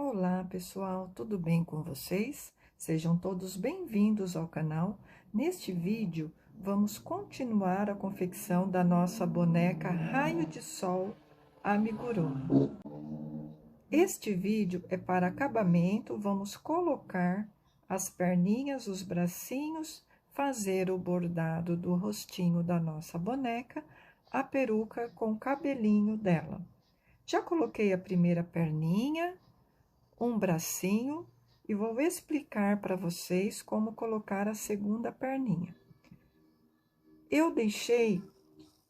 Olá pessoal, tudo bem com vocês? Sejam todos bem-vindos ao canal. Neste vídeo, vamos continuar a confecção da nossa boneca Raio de Sol Amigurumi. Este vídeo é para acabamento, vamos colocar as perninhas, os bracinhos, fazer o bordado do rostinho da nossa boneca, a peruca com o cabelinho dela. Já coloquei a primeira perninha, um bracinho e vou explicar para vocês como colocar a segunda perninha. Eu deixei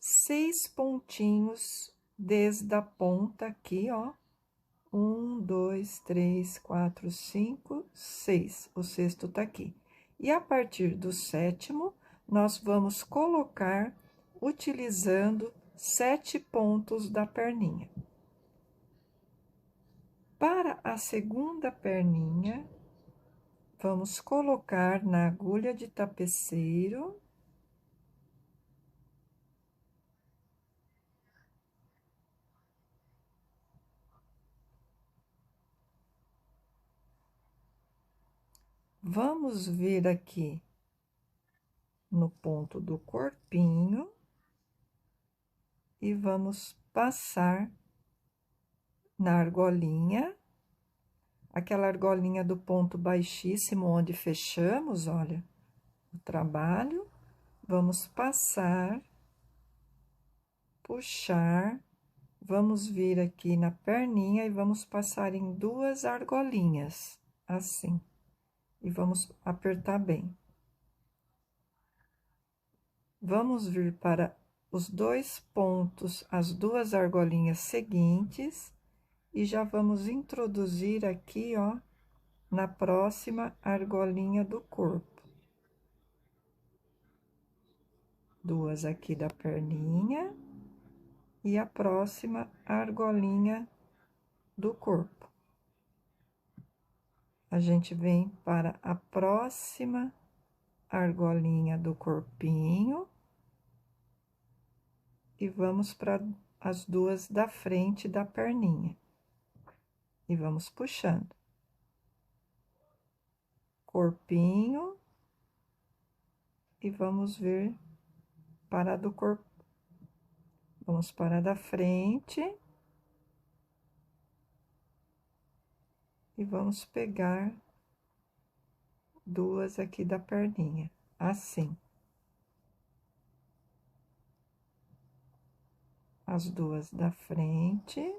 6 pontinhos desde a ponta aqui, ó. 1, 2, 3, 4, 5, 6. O sexto tá aqui. E a partir do sétimo, nós vamos colocar utilizando 7 pontos da perninha. Para a segunda perninha, vamos colocar na agulha de tapeceiro. Vamos vir aqui no ponto do corpinho e vamos passar na argolinha, aquela argolinha do ponto baixíssimo onde fechamos, olha, o trabalho. Vamos passar, puxar, vamos vir aqui na perninha e vamos passar em 2 argolinhas, assim, e vamos apertar bem. Vamos vir para os 2 pontos, as 2 argolinhas seguintes, e já vamos introduzir aqui, ó, na próxima argolinha do corpo. 2 aqui da perninha e a próxima argolinha do corpo. A gente vem para a próxima argolinha do corpinho e vamos para as 2 da frente da perninha. E vamos puxando. Corpinho. E vamos vir para a do corpo. Vamos para a da frente. E vamos pegar 2 aqui da perninha, assim. As 2 da frente.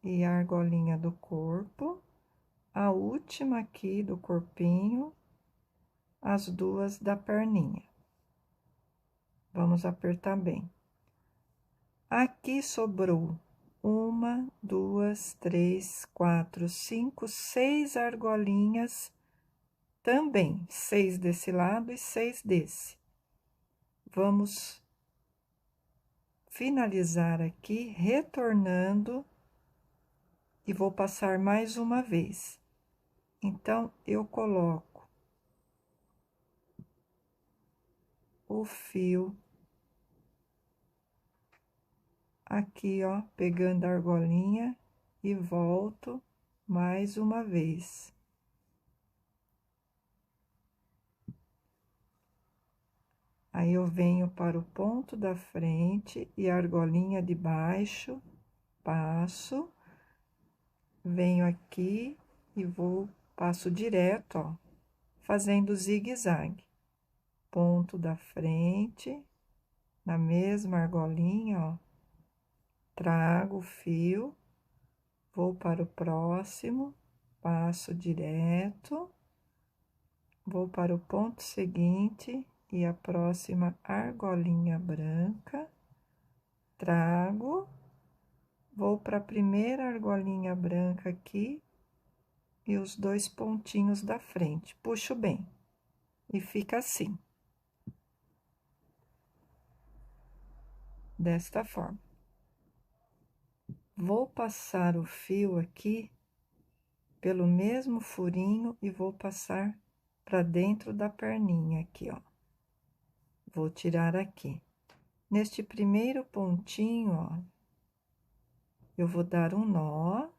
E a argolinha do corpo, a última aqui do corpinho, as 2 da perninha. Vamos apertar bem. Aqui sobrou 1, 2, 3, 4, 5, 6 argolinhas também, 6 desse lado e 6 desse. Vamos finalizar aqui, retornando, e vou passar mais uma vez. Então, eu coloco o fio aqui, ó, pegando a argolinha e volto mais uma vez. Aí, eu venho para o ponto da frente e a argolinha de baixo, passo, venho aqui e passo direto, ó, fazendo zigue-zague. Ponto da frente, na mesma argolinha, ó, trago o fio, vou para o próximo, passo direto, vou para o ponto seguinte e a próxima argolinha branca, trago, vou para a primeira argolinha branca aqui e os 2 pontinhos da frente, puxo bem e fica assim, desta forma. Vou passar o fio aqui pelo mesmo furinho e vou passar para dentro da perninha aqui, ó. Vou tirar aqui. Neste primeiro pontinho, ó, eu vou dar um nó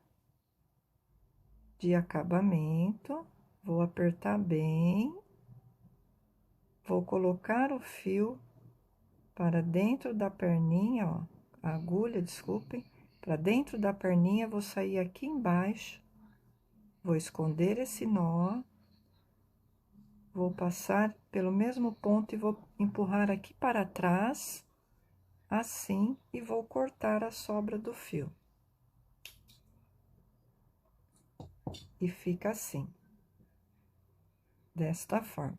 de acabamento, vou apertar bem, vou colocar o fio para dentro da perninha, ó, a agulha, desculpem, para dentro da perninha, vou sair aqui embaixo, vou esconder esse nó, vou passar pelo mesmo ponto e vou empurrar aqui para trás, assim, e vou cortar a sobra do fio. E fica assim, desta forma.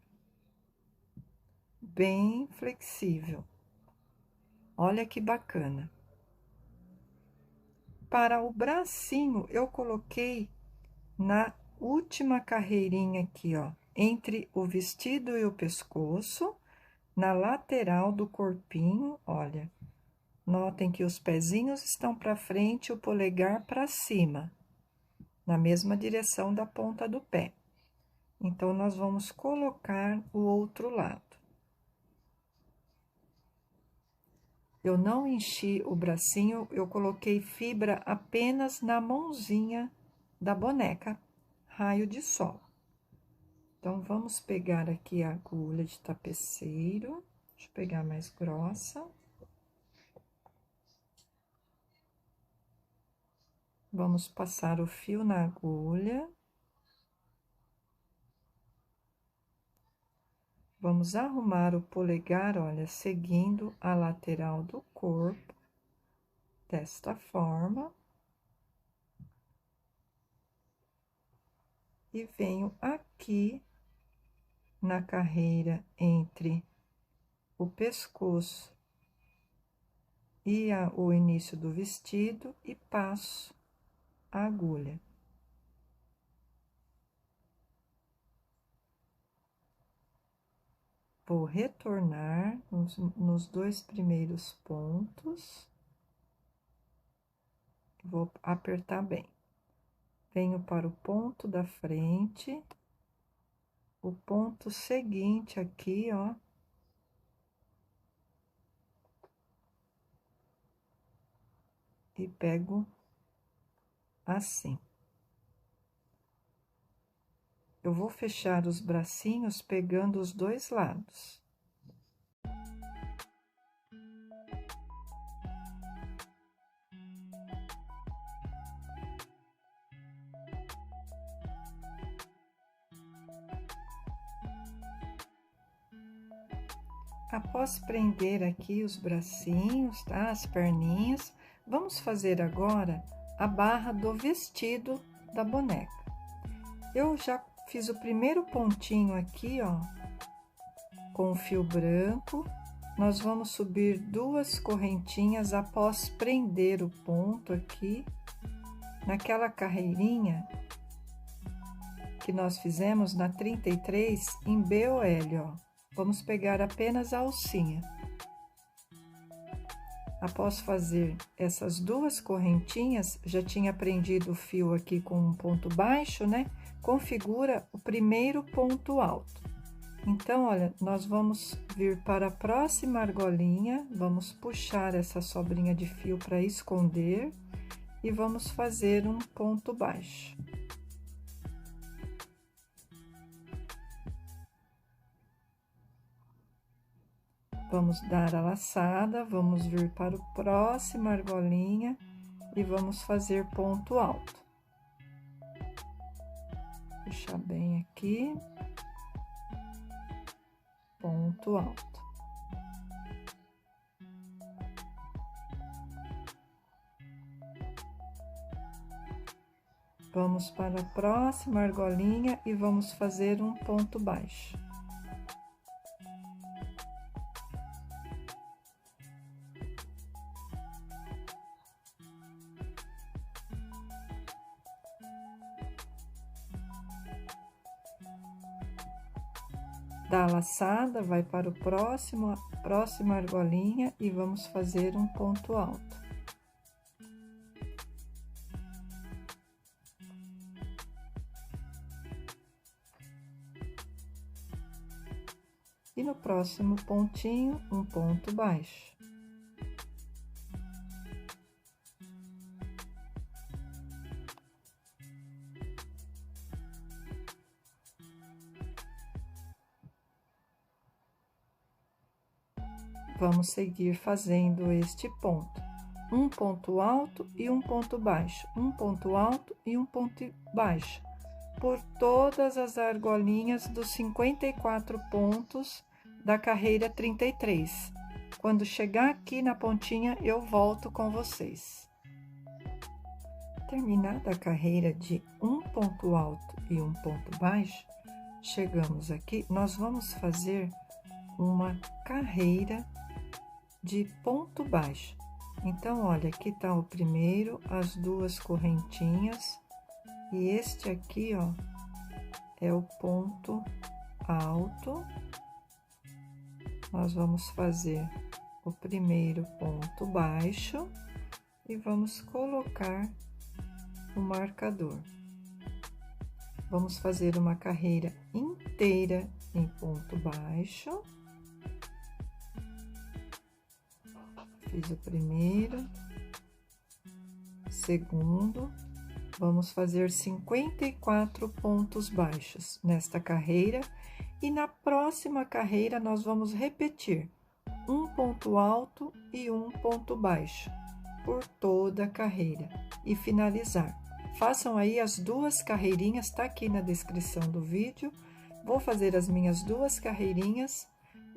Bem flexível. Olha que bacana. Para o bracinho, eu coloquei na última carreirinha aqui, ó, entre o vestido e o pescoço, na lateral do corpinho, olha. Notem que os pezinhos estão para frente e o polegar para cima, na mesma direção da ponta do pé. Então, nós vamos colocar o outro lado. Eu não enchi o bracinho, eu coloquei fibra apenas na mãozinha da boneca, raio de sol. Então, vamos pegar aqui a agulha de tapeceiro, deixa eu pegar mais grossa. Vamos passar o fio na agulha. Vamos arrumar o polegar, olha, seguindo a lateral do corpo, desta forma. E venho aqui na carreira entre o pescoço e o início do vestido e passo a agulha. Vou retornar nos dois primeiros pontos. Vou apertar bem. Venho para o ponto da frente, o ponto seguinte aqui, ó. E pego assim. Eu vou fechar os bracinhos pegando os dois lados. Após prender aqui os bracinhos, tá? As perninhas, vamos fazer agora a barra do vestido da boneca. Eu já fiz o primeiro pontinho aqui, ó, com o fio branco. Nós vamos subir 2 correntinhas após prender o ponto aqui, naquela carreirinha que nós fizemos na 33 em BOL, ó. Vamos pegar apenas a alcinha. Após fazer essas 2 correntinhas, já tinha prendido o fio aqui com um ponto baixo, né? Configura o primeiro ponto alto. Então, olha, nós vamos vir para a próxima argolinha, vamos puxar essa sobrinha de fio para esconder e vamos fazer um ponto baixo. Vamos dar a laçada, vamos vir para o próximo argolinha e vamos fazer ponto alto. Puxar bem aqui. Ponto alto. Vamos para a próxima argolinha e vamos fazer um ponto baixo. Dá a laçada, vai para o próxima argolinha e vamos fazer um ponto alto. E no próximo pontinho, um ponto baixo. vamos seguir fazendo este ponto. Um ponto alto e um ponto baixo, um ponto alto e um ponto baixo, por todas as argolinhas dos 54 pontos da carreira 33. Quando chegar aqui na pontinha, eu volto com vocês. Terminada a carreira de um ponto alto e um ponto baixo, chegamos aqui, nós vamos fazer uma carreira de ponto baixo. Então, olha, aqui tá o primeiro, as duas correntinhas, e este aqui, ó, é o ponto alto. Nós vamos fazer o primeiro ponto baixo e vamos colocar o marcador. Vamos fazer uma carreira inteira em ponto baixo. Fiz o primeiro, segundo, vamos fazer 54 pontos baixos nesta carreira, e na próxima carreira nós vamos repetir um ponto alto e um ponto baixo por toda a carreira e finalizar. Façam aí as duas carreirinhas, tá aqui na descrição do vídeo. Vou fazer as minhas duas carreirinhas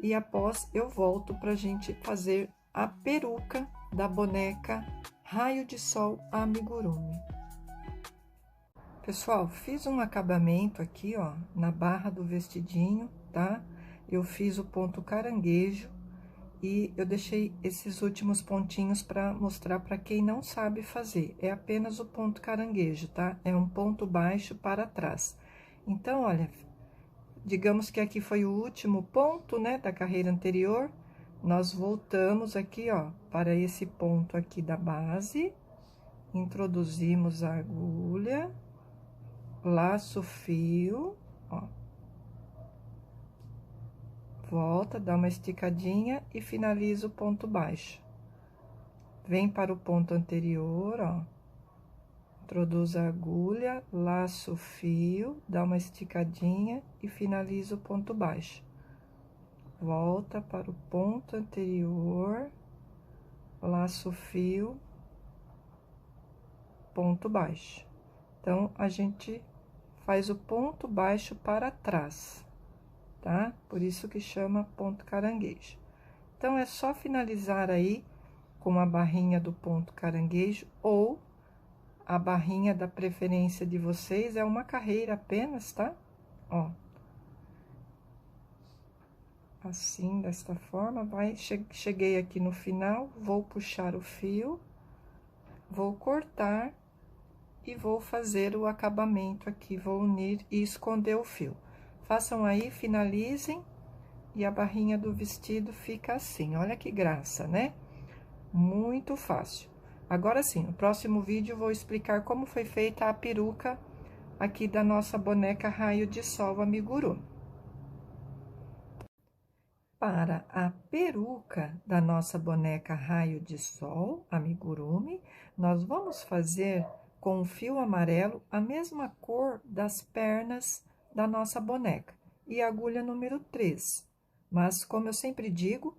e após eu volto pra gente fazer a peruca da boneca Raio de Sol Amigurumi. Pessoal, fiz um acabamento aqui, ó, na barra do vestidinho, tá? Eu fiz o ponto caranguejo e eu deixei esses últimos pontinhos para mostrar para quem não sabe fazer. É apenas o ponto caranguejo, tá? É um ponto baixo para trás. Então, olha, digamos que aqui foi o último ponto, né, da carreira anterior. Nós voltamos aqui, ó, para esse ponto aqui da base, introduzimos a agulha, laço o fio, ó, volta, dá uma esticadinha e finaliza o ponto baixo. Vem para o ponto anterior, ó, introduz a agulha, laço o fio, dá uma esticadinha e finaliza o ponto baixo. Volta para o ponto anterior, laço o fio, ponto baixo. Então, a gente faz o ponto baixo para trás, tá? Por isso que chama ponto caranguejo. Então, é só finalizar aí com a barrinha do ponto caranguejo ou a barrinha da preferência de vocês, é uma carreira apenas, tá? Ó. Assim, desta forma, cheguei aqui no final, vou puxar o fio, vou cortar e vou fazer o acabamento aqui, vou unir e esconder o fio. Façam aí, finalizem, e a barrinha do vestido fica assim, olha que graça, né? Muito fácil. Agora sim, no próximo vídeo eu vou explicar como foi feita a peruca aqui da nossa boneca Raio de Sol Amigurumi. Para a peruca da nossa boneca Raio de Sol Amigurumi, nós vamos fazer com o fio amarelo a mesma cor das pernas da nossa boneca e agulha número 3. Mas, como eu sempre digo,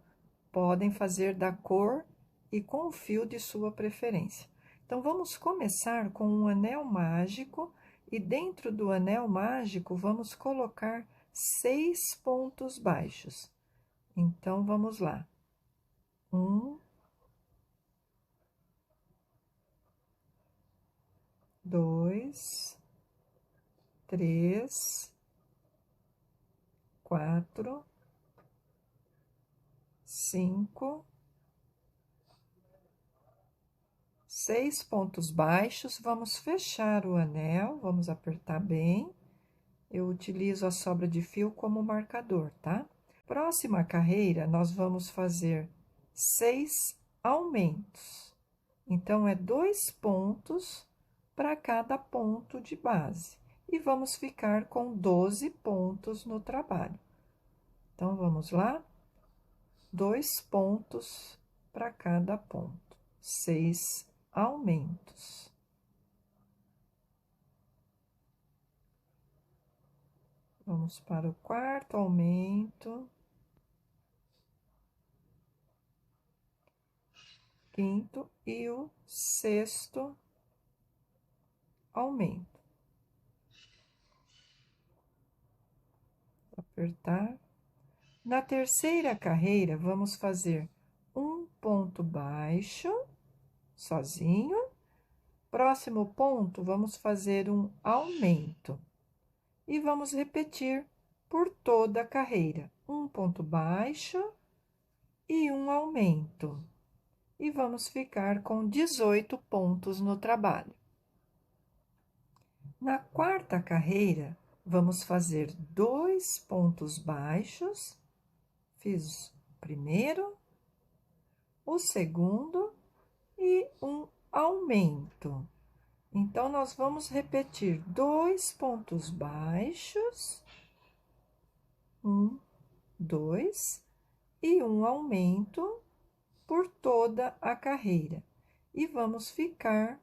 podem fazer da cor e com o fio de sua preferência. Então, vamos começar com um anel mágico e dentro do anel mágico vamos colocar 6 pontos baixos. Então, vamos lá. 1, 2, 3, 4, 5, 6 pontos baixos. Vamos fechar o anel, vamos apertar bem. Eu utilizo a sobra de fio como marcador, tá? Próxima carreira, nós vamos fazer 6 aumentos. Então, é 2 pontos para cada ponto de base. E vamos ficar com 12 pontos no trabalho. Então, vamos lá? 2 pontos para cada ponto. 6 aumentos. Vamos para o quarto aumento. quinto e o sexto aumento. Apertar. Na terceira carreira, vamos fazer um ponto baixo, sozinho. Próximo ponto, vamos fazer um aumento. E vamos repetir por toda a carreira. Um ponto baixo e um aumento. E vamos ficar com 18 pontos no trabalho. Na quarta carreira, vamos fazer 2 pontos baixos. Fiz o primeiro, o segundo e um aumento. Então, nós vamos repetir 2 pontos baixos, 1, 2, e um aumento por toda a carreira. E vamos ficar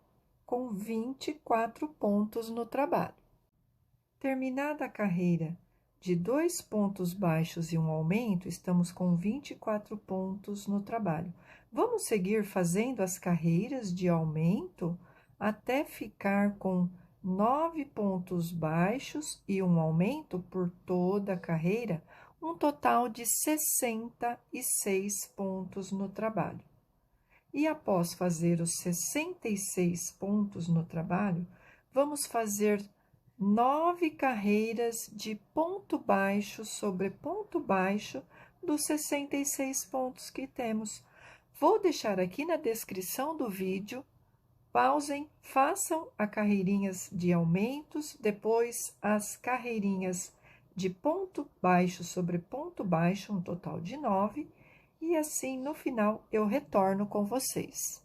com 24 pontos no trabalho. Terminada a carreira de 2 pontos baixos e um aumento, estamos com 24 pontos no trabalho. Vamos seguir fazendo as carreiras de aumento até ficar com 9 pontos baixos e um aumento por toda a carreira, um total de 66 pontos no trabalho. E após fazer os 66 pontos no trabalho, vamos fazer 9 carreiras de ponto baixo sobre ponto baixo dos 66 pontos que temos. Vou deixar aqui na descrição do vídeo. Pausem, façam as carreirinhas de aumentos, depois as carreirinhas de ponto baixo sobre ponto baixo, um total de 9, e assim, no final, eu retorno com vocês.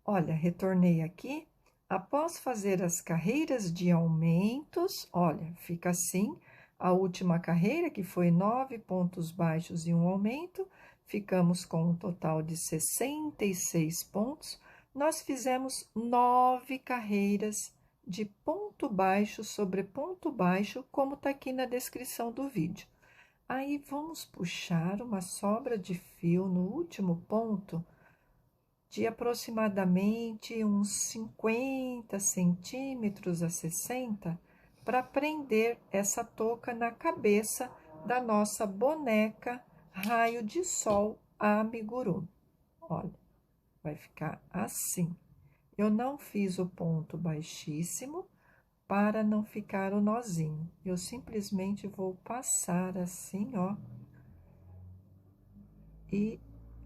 Olha, retornei aqui. Após fazer as carreiras de aumentos, olha, fica assim, a última carreira, que foi 9 pontos baixos e um aumento, ficamos com um total de 66 pontos. Nós fizemos 9 carreiras de ponto baixo sobre ponto baixo, como tá aqui na descrição do vídeo. Aí, vamos puxar uma sobra de fio no último ponto, de aproximadamente uns 50 centímetros a 60, para prender essa touca na cabeça da nossa boneca raio de sol amigurumi. Olha, vai ficar assim. Eu não fiz o ponto baixíssimo para não ficar o nozinho. Eu simplesmente vou passar assim, ó, e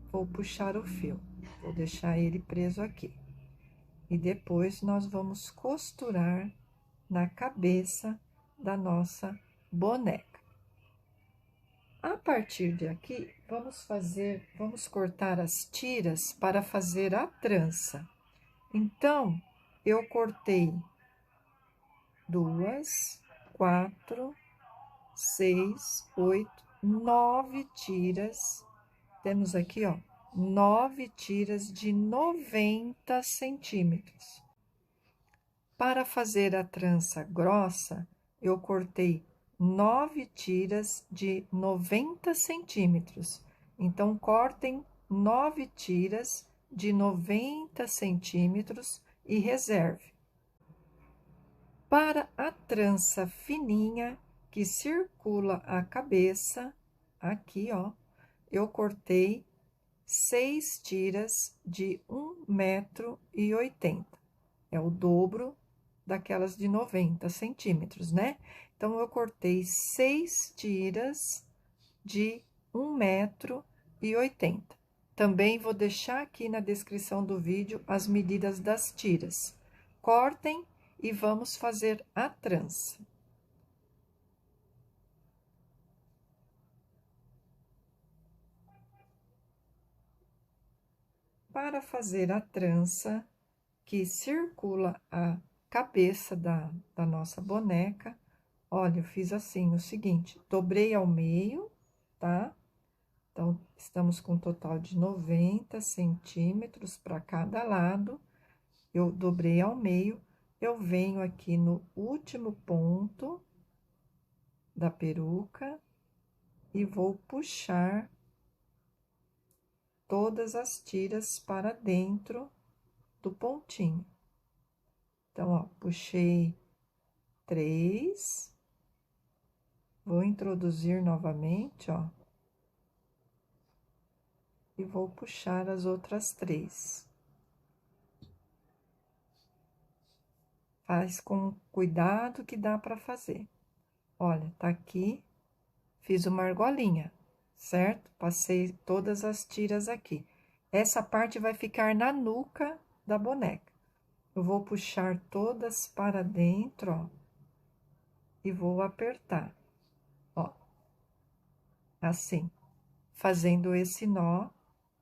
vou puxar o fio. Vou deixar ele preso aqui. E depois nós vamos costurar na cabeça da nossa boneca. A partir de aqui, vamos cortar as tiras para fazer a trança. Então, eu cortei 2, 4, 6, 8, 9 tiras. Temos aqui, ó, 9 tiras de 90 centímetros. Para fazer a trança grossa, eu cortei 9 tiras de 90 centímetros. Então, cortem 9 tiras de 90 centímetros e reserve. Para a trança fininha, que circula a cabeça, aqui, ó, eu cortei 6 tiras de 1,80 m. É o dobro daquelas de 90 centímetros, né? Então, eu cortei 6 tiras de 1,80 m. Também vou deixar aqui na descrição do vídeo as medidas das tiras. Cortem e vamos fazer a trança. Para fazer a trança que circula a cabeça da nossa boneca, olha, eu fiz assim, o seguinte, dobrei ao meio, tá? Então, estamos com um total de 90 centímetros para cada lado. Eu dobrei ao meio, eu venho aqui no último ponto da peruca e vou puxar todas as tiras para dentro do pontinho. Então, ó, puxei 3, vou introduzir novamente, ó, e vou puxar as outras 3. Faz com cuidado que dá para fazer. Olha, tá aqui, fiz uma argolinha, certo? Passei todas as tiras aqui. Essa parte vai ficar na nuca da boneca. Eu vou puxar todas para dentro, ó, e vou apertar, ó, assim. Fazendo esse nó,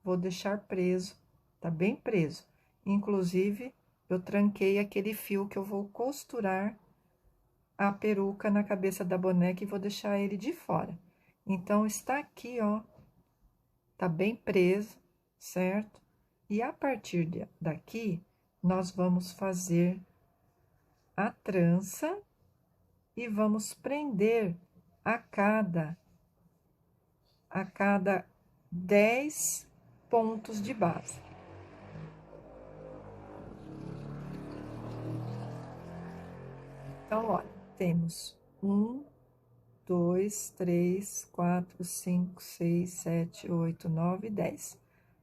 vou deixar preso, tá bem preso. Inclusive, eu tranquei aquele fio que eu vou costurar a peruca na cabeça da boneca e vou deixar ele de fora. Então, está aqui, ó, tá bem preso, certo? E a partir daqui, nós vamos fazer a trança e vamos prender a cada 10 pontos de base. Então, olha, temos 1, 2, 3, 4, 5, 6, 7, 8, 9, 10.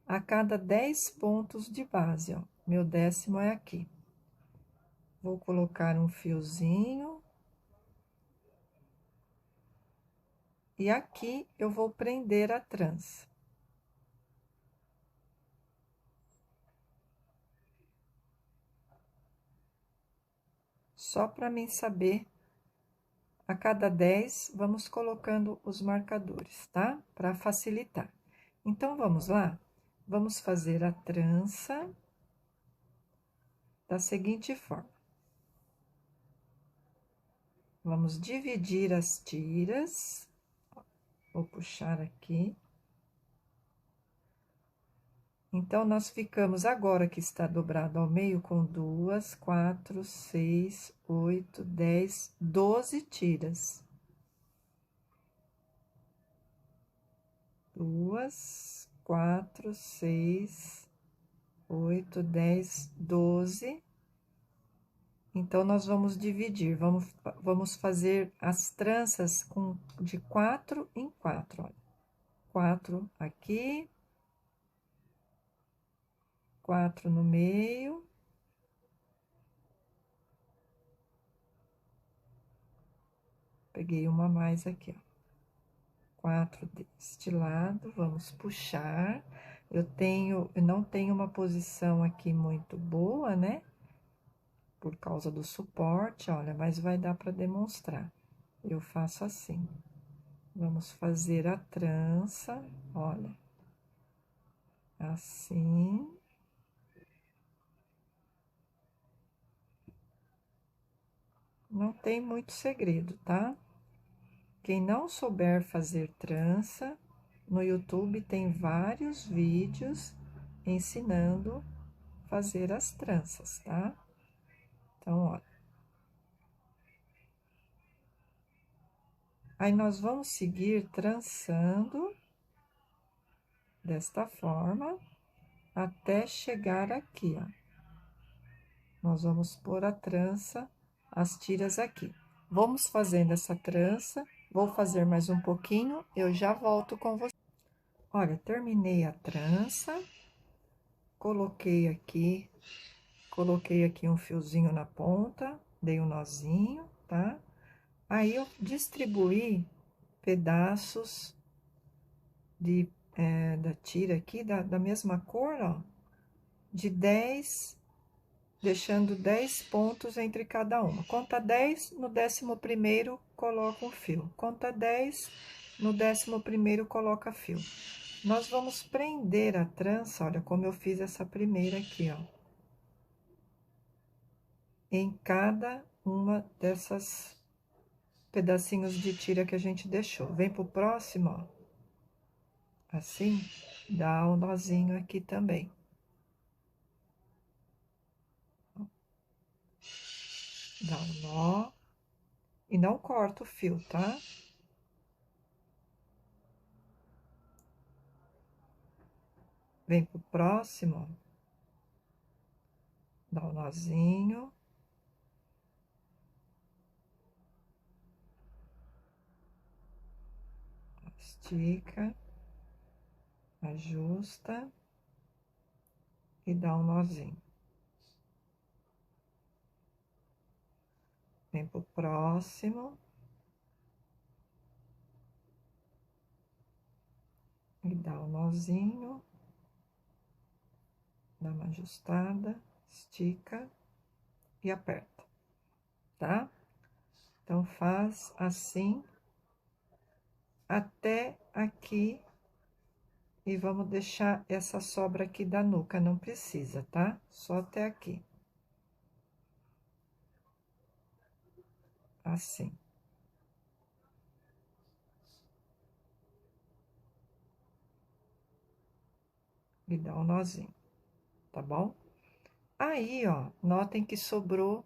A cada 10 pontos de base, ó. Meu 10º é aqui. Vou colocar um fiozinho. E aqui eu vou prender a trança. Só para mim saber, a cada 10, vamos colocando os marcadores, tá? Para facilitar. Então, vamos lá? Vamos fazer a trança da seguinte forma. Vamos dividir as tiras. Vou puxar aqui. Então, nós ficamos agora que está dobrado ao meio com 2, 4, 6, 8, 10, 12 tiras. 2, 4, 6, 8, 10, 12. Então, nós vamos dividir, vamos fazer as tranças de 4 em 4, olha. 4 aqui, 4 no meio. Peguei uma a mais aqui, ó. 4 deste lado, vamos puxar. Eu não tenho uma posição aqui muito boa, né? Por causa do suporte, olha, mas vai dar para demonstrar. Eu faço assim. Vamos fazer a trança, olha. Assim. Não tem muito segredo, tá? Quem não souber fazer trança, no YouTube tem vários vídeos ensinando a fazer as tranças, tá? Então, olha. Aí, nós vamos seguir trançando desta forma até chegar aqui, ó. Nós vamos pôr a trança, as tiras aqui. Vamos fazendo essa trança, vou fazer mais um pouquinho, eu já volto com você. Olha, terminei a trança, coloquei aqui um fiozinho na ponta, dei um nozinho, tá? Aí, eu distribuí pedaços da tira aqui, da mesma cor, ó, de 10, deixando 10 pontos entre cada uma. Conta 10, no 11º coloca um fio. Conta 10, no 11º coloca fio. Nós vamos prender a trança, olha como eu fiz essa primeira aqui, ó. Em cada uma dessas pedacinhos de tira que a gente deixou. Vem pro próximo, ó. Assim, dá um nozinho aqui também. Dá um nó. E não corta o fio, tá? Vem pro próximo, dá um nozinho. Estica, ajusta e dá um nozinho. Vem pro próximo. E dá um nozinho. Dá uma ajustada, estica e aperta, tá? Então, faz assim até aqui. E vamos deixar essa sobra aqui da nuca, não precisa, tá? Só até aqui. Assim. E dá um nozinho, tá bom? Aí, ó, notem que sobrou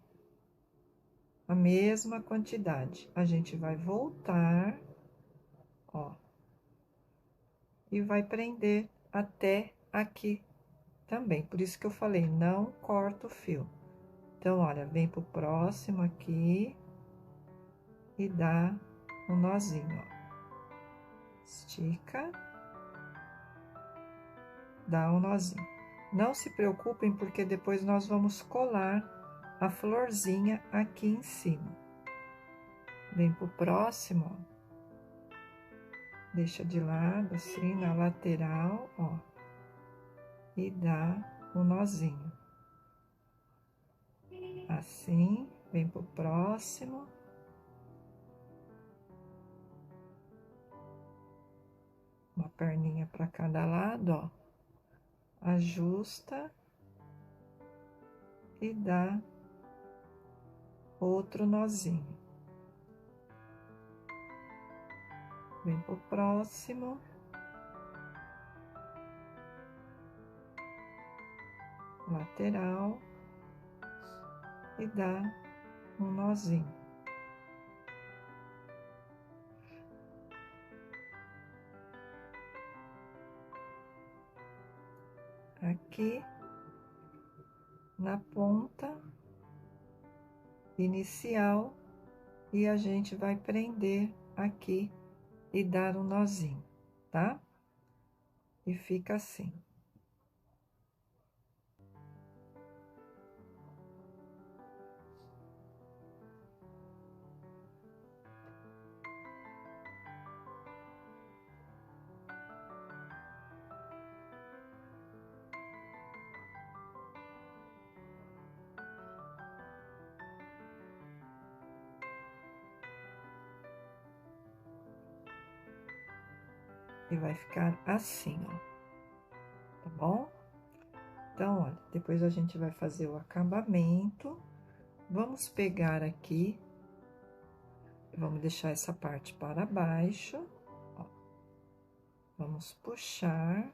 a mesma quantidade. A gente vai voltar, ó, e vai prender até aqui também. Por isso que eu falei, não corta o fio. Então, olha, vem pro próximo aqui e dá um nozinho, ó. Estica, dá um nozinho. Não se preocupem, porque depois nós vamos colar a florzinha aqui em cima. Vem pro próximo, ó. Deixa de lado, assim, na lateral, ó. E dá um nozinho. Assim, vem pro próximo. Uma perninha para cada lado, ó. Ajusta e dá outro nozinho. Vem pro próximo. Lateral. E dá um nozinho. Aqui na ponta inicial e a gente vai prender aqui e dar um nozinho, tá? E fica assim. E vai ficar assim, ó. Tá bom? Então, olha, depois a gente vai fazer o acabamento. Vamos pegar aqui, vamos deixar essa parte para baixo, ó. Vamos puxar.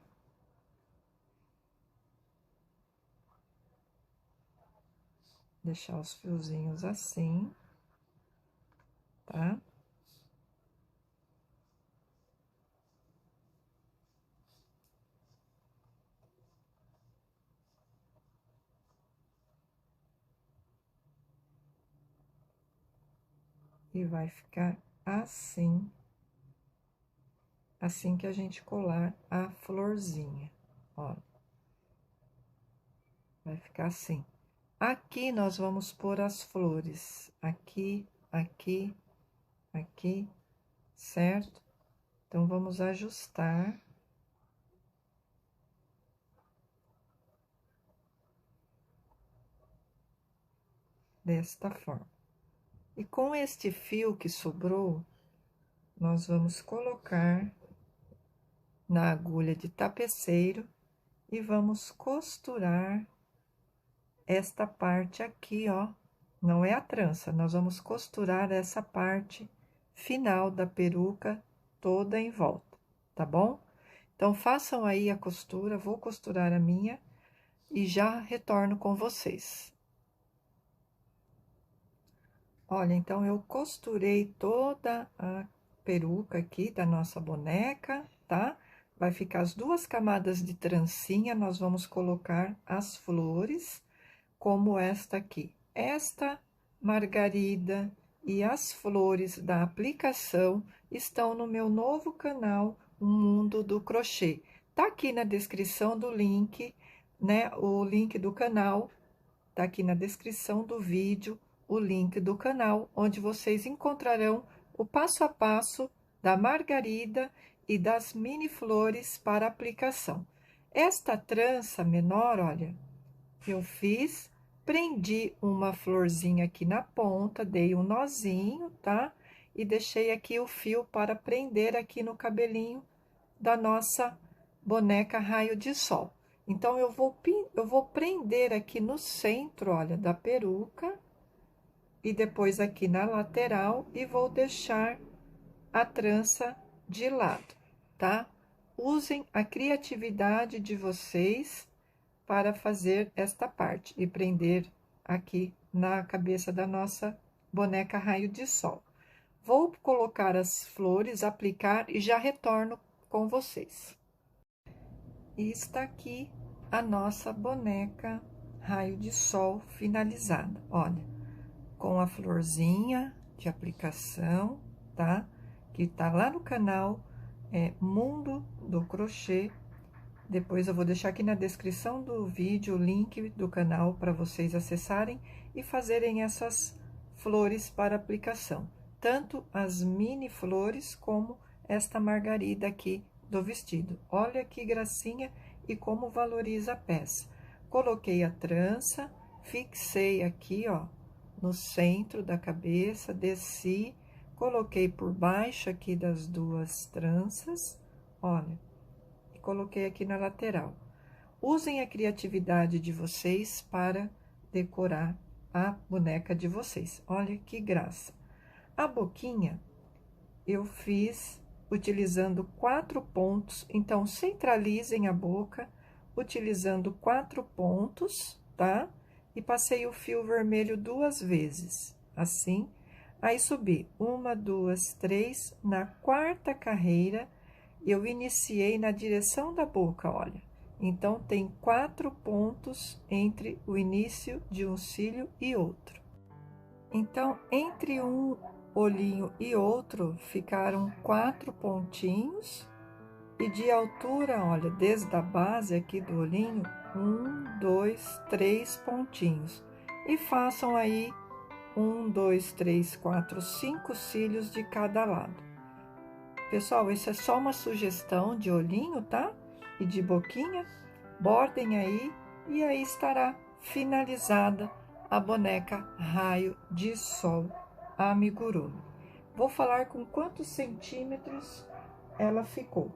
Deixar os fiozinhos assim, tá? E vai ficar assim, assim que a gente colar a florzinha, ó. Vai ficar assim. Aqui nós vamos pôr as flores, aqui, aqui, aqui, certo? Então, vamos ajustar. Desta forma. E com este fio que sobrou, nós vamos colocar na agulha de tapeceiro e vamos costurar esta parte aqui, ó. Não é a trança, nós vamos costurar essa parte final da peruca toda em volta, tá bom? Então, façam aí a costura, vou costurar a minha e já retorno com vocês. Olha, então, eu costurei toda a peruca aqui da nossa boneca, tá? vai ficar as duas camadas de trancinha, nós vamos colocar as flores, como esta aqui. Esta margarida e as flores da aplicação estão no meu novo canal, O Mundo do Crochê. Tá aqui na descrição do link, né? O link do canal, tá aqui na descrição do vídeo, o link do canal, onde vocês encontrarão o passo a passo da margarida e das mini flores para aplicação. Esta trança menor, olha, eu fiz, prendi uma florzinha aqui na ponta, dei um nozinho, tá? E deixei aqui o fio para prender aqui no cabelinho da nossa boneca Raio de Sol. Então, eu vou prender aqui no centro, olha, da peruca, e depois aqui na lateral, e vou deixar a trança de lado, tá? Usem a criatividade de vocês para fazer esta parte e prender aqui na cabeça da nossa boneca Raio de Sol. Vou colocar as flores, aplicar e já retorno com vocês. E está aqui a nossa boneca Raio de Sol finalizada, olha, com a florzinha de aplicação, tá? Que tá lá no canal, Mundo do Crochê. Depois eu vou deixar aqui na descrição do vídeo o link do canal para vocês acessarem e fazerem essas flores para aplicação. Tanto as mini flores como esta margarida aqui do vestido. Olha que gracinha e como valoriza a peça. Coloquei a trança, fixei aqui, ó, no centro da cabeça, desci, coloquei por baixo aqui das duas tranças, olha, e coloquei aqui na lateral. Usem a criatividade de vocês para decorar a boneca de vocês. Olha que graça. A boquinha eu fiz utilizando 4 pontos, então centralizem a boca utilizando 4 pontos, tá? E passei o fio vermelho 2 vezes, assim. Aí subi 1, 2, 3, na 4ª carreira eu iniciei na direção da boca, olha. Então, tem 4 pontos entre o início de um cílio e outro. Então, entre um olhinho e outro, ficaram 4 pontinhos. E de altura, olha, desde a base aqui do olhinho, 1, 2, 3 pontinhos. E façam aí 1, 2, 3, 4, 5 cílios de cada lado. Pessoal, isso é só uma sugestão de olhinho, tá? E de boquinha. Bordem aí e aí estará finalizada a boneca Raio de Sol amigurumi. Vou falar com quantos centímetros ela ficou.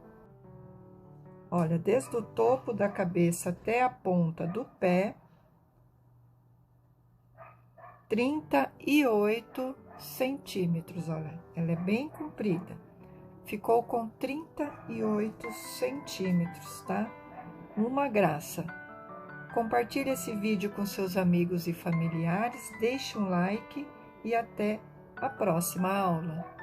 Olha, desde o topo da cabeça até a ponta do pé, 38 centímetros, olha, ela é bem comprida. Ficou com 38 centímetros, tá? Uma graça. Compartilhe esse vídeo com seus amigos e familiares, deixe um like e até a próxima aula.